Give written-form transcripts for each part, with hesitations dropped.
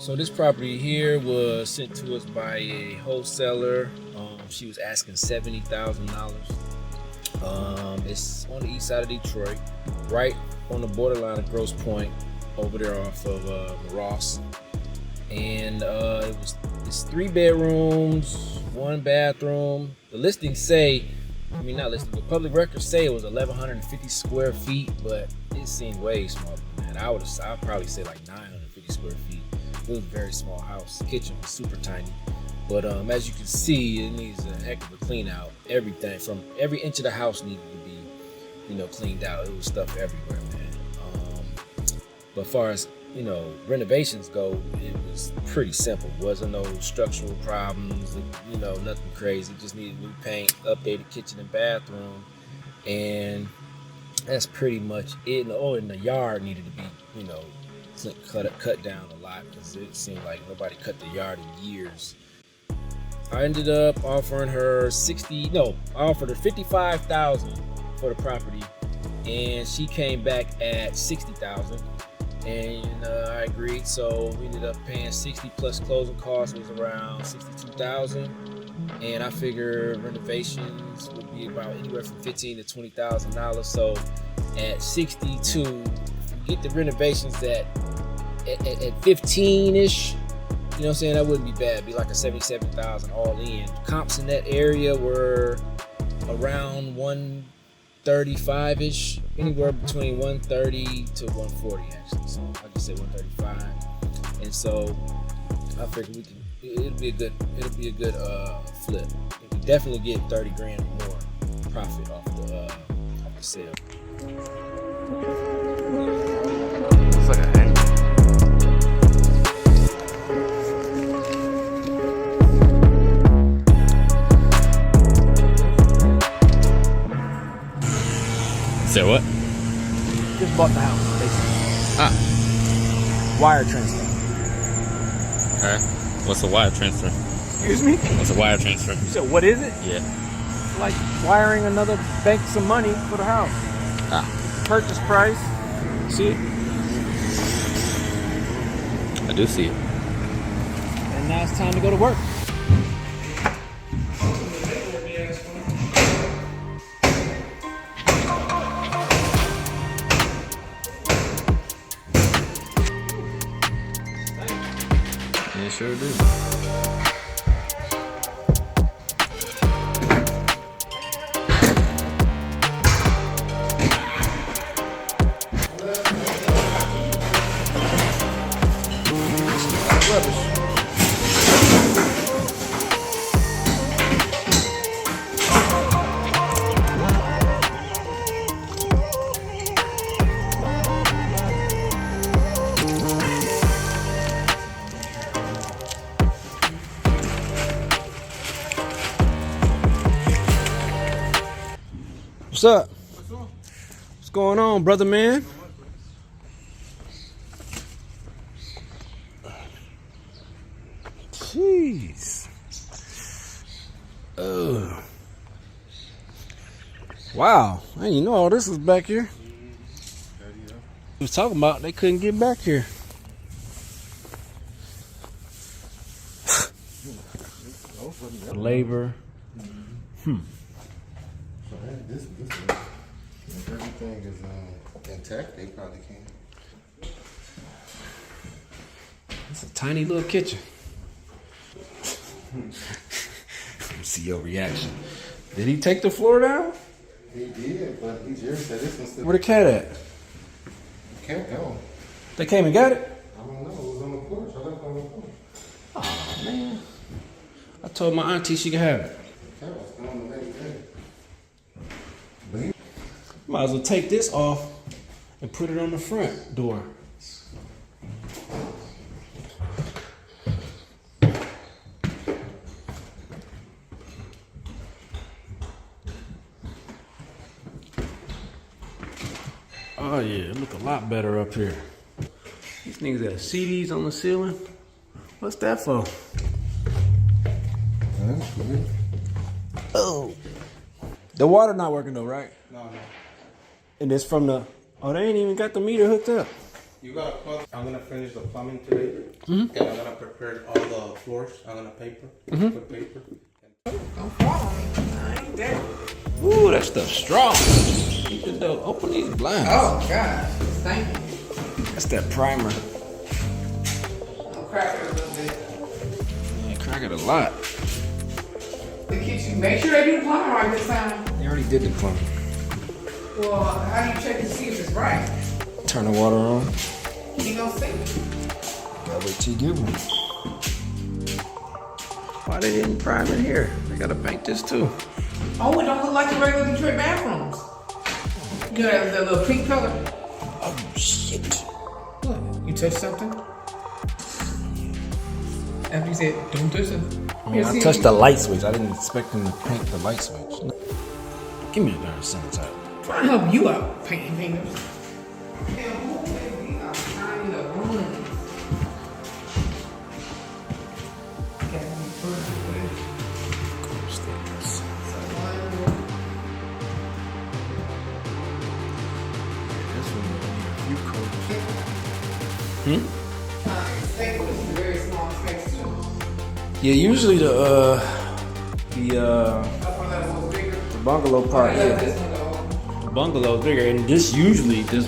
So this property here was sent to us by a wholesaler. She was asking $70,000. It's on the east side of Detroit, right on the borderline of Grosse Pointe, over there off of Ross. And it's 3 bedrooms, 1 bathroom. The listings say, not listing, but public records say it was 1,150 square feet, but it seemed way smaller than that. I'd probably say like 950 square feet. It was a very small house. The kitchen was super tiny. But as you can see, it needs a heck of a clean out. Everything from every inch of the house needed to be, cleaned out. It was stuff everywhere, man. But as far as, renovations go, it was pretty simple. Wasn't no structural problems, nothing crazy. Just needed new paint, updated kitchen and bathroom. And that's pretty much it. And the yard needed to be, cut down a lot because it seemed like nobody cut the yard in years. I ended up offering her I offered her $55,000 for the property, and she came back at $60,000, and I agreed. So we ended up paying $60,000 plus closing costs was around $62,000, and I figure renovations would be about anywhere from $15,000 to $20,000. So at 62, if you get the renovations at 15-ish. You know what I'm saying? That wouldn't be bad. It'd be like a $77,000 all in. Comps in that area were around 135-ish, anywhere between 130 to 140 actually. So I just say 135. And so I figured it'll be a good flip. We can definitely get 30 grand or more profit off the sale. It's like a hang. So what? Just bought the house, basically. Wire transfer. Okay. What's a wire transfer? Excuse me? What's a wire transfer? You said, what is it? Yeah. Like wiring another bank some money for the house. Purchase price. See it? I do see it. And now it's time to go to work. Yeah, sure do. What's up? What's going on, brother man? Jeez. Wow. I didn't know all this was back here. He was talking about they couldn't get back here. Labor. This if everything is intact, they probably can. It's a tiny little kitchen. Let me see your reaction. Did he take the floor down? He did, but he just said this one's still. Where the cat at? Can't go. They came and got it? I don't know. It was on the porch. I left it on the porch. Oh man. I told my auntie she could have it. The cat was going the next day. Might as well take this off and put it on the front door. Oh yeah, it look a lot better up here. These niggas got CDs on the ceiling. What's that for? That's good. Oh. The water not working though, right? No. And it's from the, oh, they ain't even got the meter hooked up. You gotta put. I'm gonna finish the plumbing today. Mhm. And I'm gonna prepare all the floors. I'm gonna put paper. Don't fall on me. I ain't dead. Ooh, that stuff's strong. Keep the door. Open these blinds. Oh, God. Thank you. That's that primer. I'll crack it a little bit. Yeah, crack it a lot. The kitchen. Make sure they do the plumbing right this time. They already did the plumbing. Well, how do you check to see if it's right? Turn the water on. You don't see. Gotta wait till you get one. Why they didn't prime it here? They gotta paint this too. Oh, it don't look like the regular Detroit bathrooms. You know that little pink color? Oh shit. What? You touched something? After you said, don't touch it. I touched the light switch. I didn't expect them to paint the light switch. Give me the darn sanitizer. Trying to help you out, painting fingers. Damn, who is these are trying to ruin. Okay, let me put it away. So one more. This one, you cold. Steak was a very small space too. Yeah, usually the Up on that was bigger. bungalow part. I love this one though. Bungalow's bigger, and this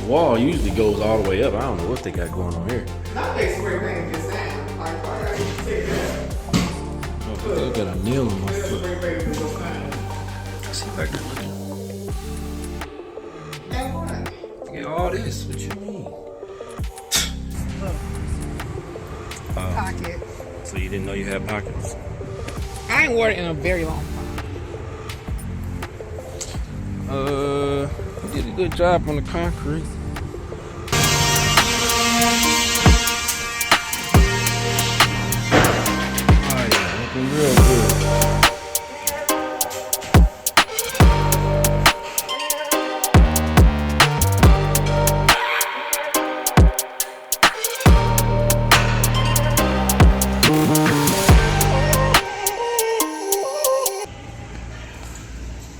wall usually goes all the way up. I don't know what they got going on here. Not they spray painted just now. Like, why did I even say that? Oh, they got a nail on my This foot. spray painted this whole time. See if I can look And what? at Look at all this. What you mean? Pocket. So you didn't know you had pockets? I ain't worn it in a very long time. You did a good job on the concrete. Oh yeah, looking real good.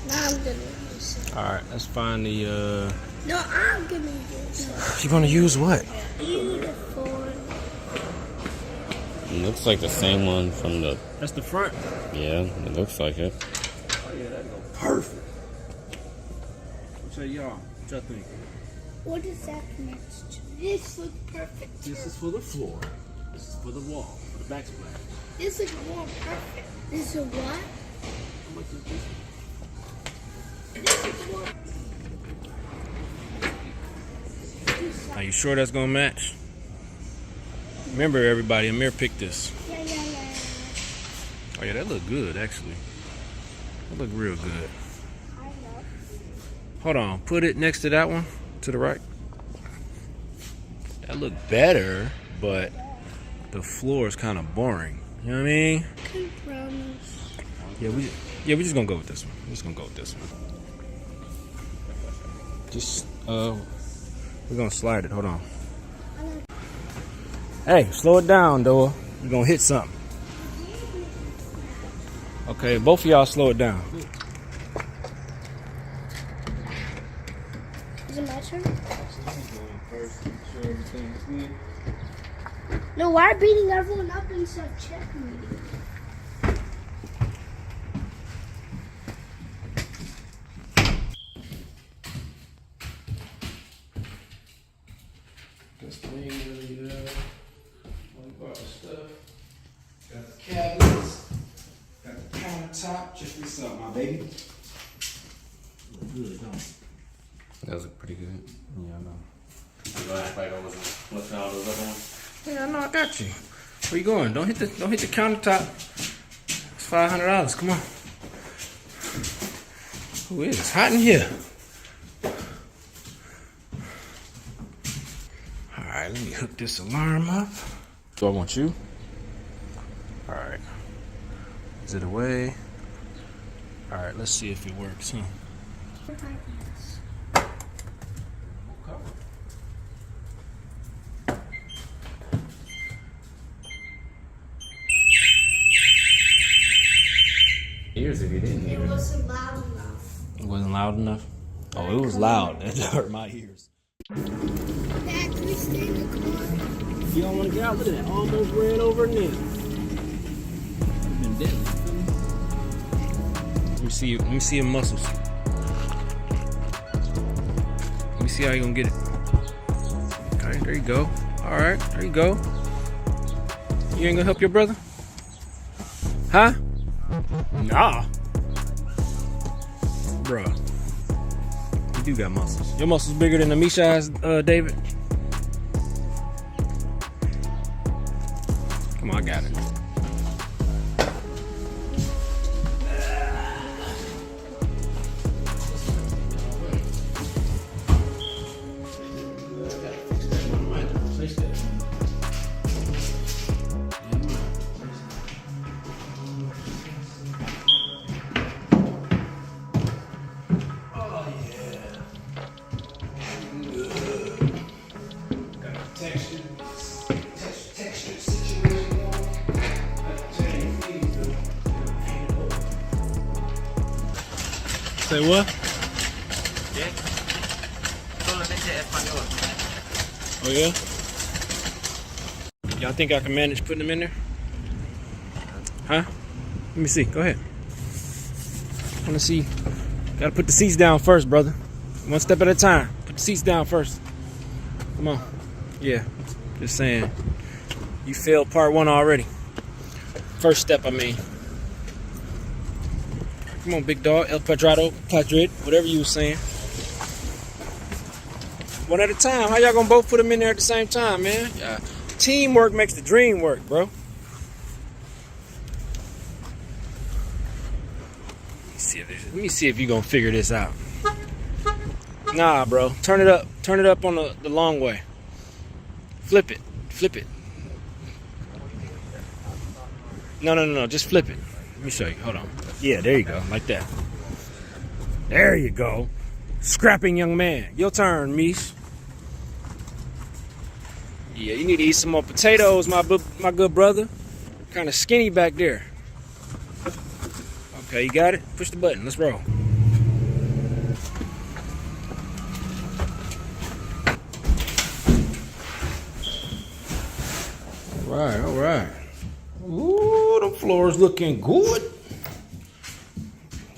Now I'm gonna use it. All right, let's find the. No, I'm gonna use it. You gonna use what? Uniform. It looks like the same one from the. That's the front. Yeah, it looks like it. Oh yeah, that go perfect. What say y'all? What y'all think? What is that next to? This looks perfect. This is for the floor. This is for the wall, for the backsplash. This is more perfect. This is what? How much is this? This is what? Are you sure that's gonna match? Remember, everybody, Amir picked this. Yeah, yeah, yeah. Oh yeah, that look good actually. That look real good. I know. Hold on, put it next to that one, to the right. That look better, but the floor is kind of boring. You know what I mean? I promise. Yeah, we're just gonna go with this one. We're just gonna go with this one. Just we're gonna slide it. Hold on. Hey, slow it down, though. You're gonna hit something. Okay, both of y'all slow it down. Is it my turn? No, why are beating everyone up instead of checking me? This thing really, one part of stuff. Got the cabinets, got the countertop. Check this out, my baby. Look good, don't it? That was pretty good. Yeah, I know. You go act like I wasn't looking at all those other ones. Yeah, I know, I got you. Where you going? Don't hit the countertop. It's $500. Come on. Who is? It's hot in here. All right, let me hook this alarm up. Do I want you? All right. Is it away? All right, let's see if it works, huh? Ears if you didn't It hear it. wasn't loud enough. It wasn't loud enough? Oh, it was loud. That hurt my ears. Dad, can we stay in the car? You don't want to get out? Look at that. Almost ran over a nail. Been dead. Let me see your muscles. Let me see how you gonna get it. Okay, there you go. All right, there you go. You ain't gonna help your brother? Huh? Nah. Bruh. You do got muscles. Your muscles bigger than Amisha's, David? Come on, I got it. Say what? Oh yeah? Y'all think I can manage putting them in there? Huh? Let me see. Go ahead. I wanna see. Gotta put the seats down first, brother. One step at a time. Put the seats down first. Come on. Yeah. Just saying. You failed part one already. First step, I mean. Come on, big dog. El Padrado, Padrid, whatever you was saying. One at a time. How y'all gonna both put them in there at the same time, man? Yeah. Teamwork makes the dream work, bro. Let me see if you gonna figure this out. Nah, bro. Turn it up. Turn it up on the long way. Flip it. Flip it. No. Just flip it. Let me show you. Hold on. Yeah, there you go. Like that. There you go. Scrapping young man. Your turn, Mish. Yeah, you need to eat some more potatoes, my good brother. Kind of skinny back there. Okay, you got it? Push the button. Let's roll. All right. Ooh, the floor is looking good.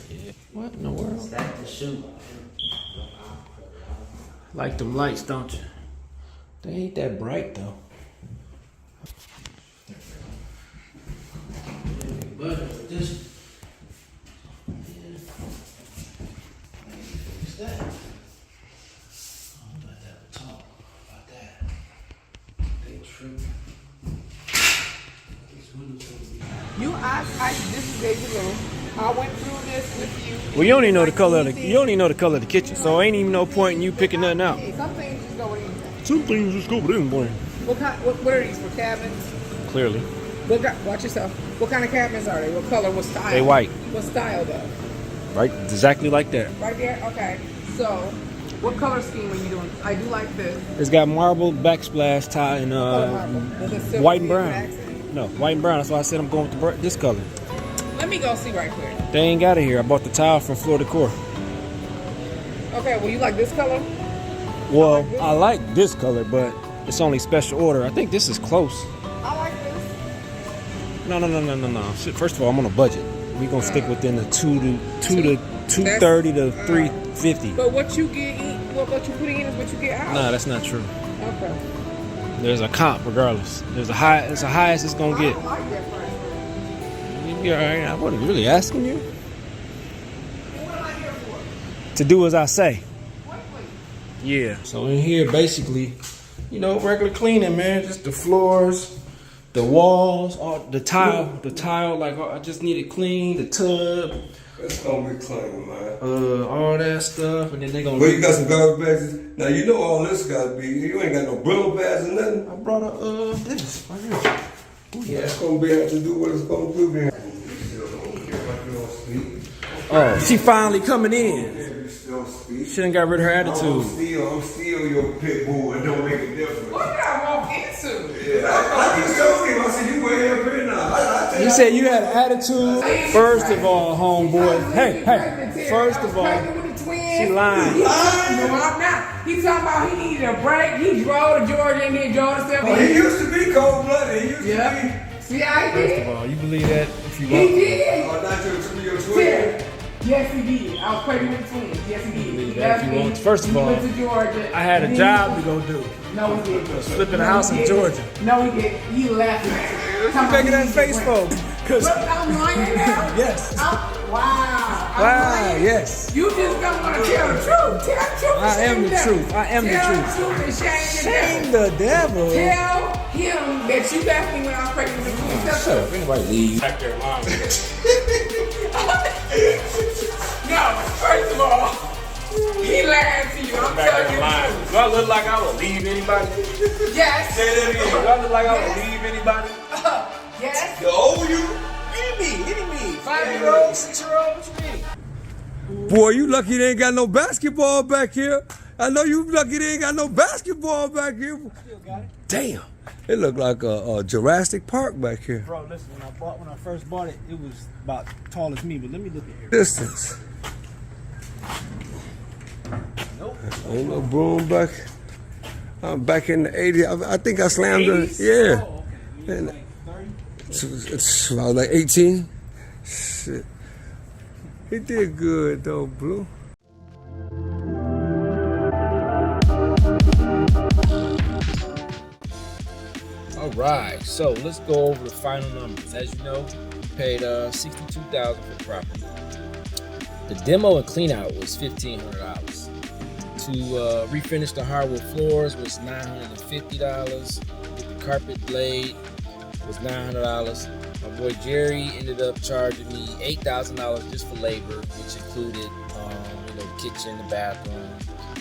Yeah, what in the world? Stack the shoe. Like them lights, don't you? They ain't that bright though. But just fix that. I'm about to have a talk about that. They tripping. This is David Little. I went through this with you. Well, you don't even know the color of the kitchen, so ain't even no point in you picking nothing out. Hey, some things just go with anything. Some things just go with anything. What are these for cabins? Clearly, Watch yourself. What kind of cabins are they? What color? What style? they white, What style though? right? Exactly like that. Right there. Okay. So, what color scheme are you doing? I do like this. It's got marble backsplash tie and Does it still white and be a brown. accent? No, white and brown. That's why I said I'm going with this color. Let me go see right quick. They ain't got it here. I bought the tile from Floor Decor. Okay. Well, you like this color? Well, I like this color, but it's only special order. I think this is close. I like this. No. Shit, first of all, I'm on a budget. We gonna stick within the 230 to 350. But what you get, what you put in is what you get out. Nah, that's not true. Okay. There's a comp regardless. It's the highest it's gonna I get. don't like that price. You be all right. I wasn't really asking you What am I here for? to do as I say. What, please? Yeah. So in here, basically, regular cleaning, man. Just the floors, the walls, all the tile. Like I just need it clean. The tub, It's gonna be clean, man. all that stuff, and then they gonna. Well, you got some garbage bags. Now you know all this gotta be. You ain't got no Brillo bags or nothing. I brought this right here. Yeah, it's gonna be have to do what it's gonna do. Then. Oh, she finally coming in. She She done got rid of her attitude. I'm still your pit bull. It don't make a difference. What did I walk into? Yeah, I just told him. I said you way up here now. You said you had an attitude. First of all, homeboy. Hey. First of all, Pregnant with the twins. is. She lying. No, I'm not. He's talking about he needed a break. He drove to Georgia and then drove to Oh, he used to be cold-blooded. He used Yeah. See how he First did? of all, you believe that if you He want. to be. did. Oh, not your Tell. twin. Yes, he did. I was pregnant with twins. Yes, he did. believe He that if left you me. want. First of He all, went to Georgia. I had a Then job he- to go do. No, he didn't. Flipping a house in Georgia. No, he didn't. He left me. You making that face for? Cause Look, I'm lying now. yes. Wow. I'm Wow, lying. yes. You just don't want to tell the truth. Tell the truth. I am the shame truth. I am the Tell truth. the truth and shame Shame the the devil. devil. Tell him that you left me when I was pregnant with twins. Tell Shut up. Anybody leave? Back there lying. No, first of all, he lied to you. I'm Back telling there you. lying. Do I look like I would leave anybody? Yes. Say that again. Do I look like I would leave anybody? Yes. The old you? Any me. 5-year-old, 6-year-old, what you mean? Boy, you lucky they ain't got no basketball back here. I know you lucky they ain't got no basketball back here. Still got it. Damn. It looked like a Jurassic Park back here. Bro, listen, when I first bought it, it was about tall as me, but let me look at here. Distance. Nope. Ain't no broom back. I'm back in the 80s. I think I slammed it. Yeah. Oh, okay. You And- like 30? It's I was like 18. Shit. He did good though, Blue. All right, so let's go over the final numbers. As you know, we paid $62,000 for the property. The demo and clean out was $1,500. To refinish the hardwood floors was $950. The carpet blade was $900. My boy Jerry ended up charging me $8,000 just for labor, which included, kitchen, the bathroom,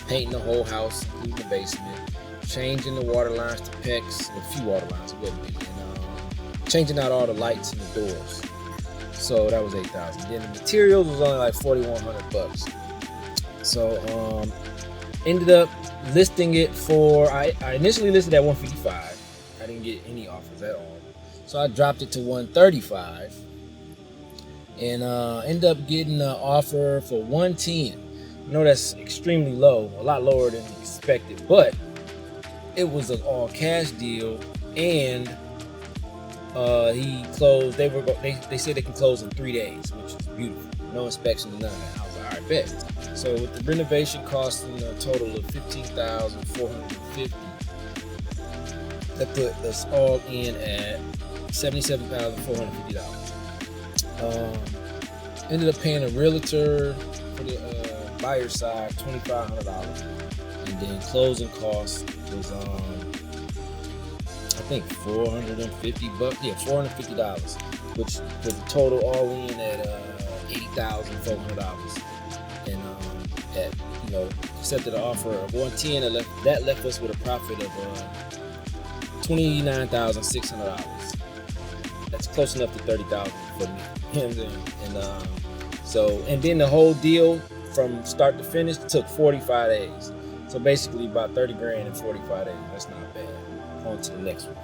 painting the whole house, including the basement, changing the water lines to PEX, a few water lines, it wasn't many, and changing out all the lights and the doors. So that was $8,000. Then the materials was only like $4,100. So ended up listing it for. I initially listed at $155. I didn't get any offers at all, so I dropped it to $135, and ended up getting an offer for $110. I know that's extremely low, a lot lower than expected, but it was an all cash deal, and he closed. They said they can close in 3 days, which is beautiful. No inspection, none of that. I was like, all right, bet. So with the renovation costing a total of $15,450, that put us all in at $77,450. Ended up paying a realtor for the buyer side $2,500, and then closing costs was I think $450. Yeah, $450, which put the total all in at $80,400. And accepted an offer of $110. That left us with a profit of $29,600. That's close enough to $30,000 for me. And then the whole deal from start to finish took 45 days. So basically about 30 grand in 45 days. That's not bad. On to the next one.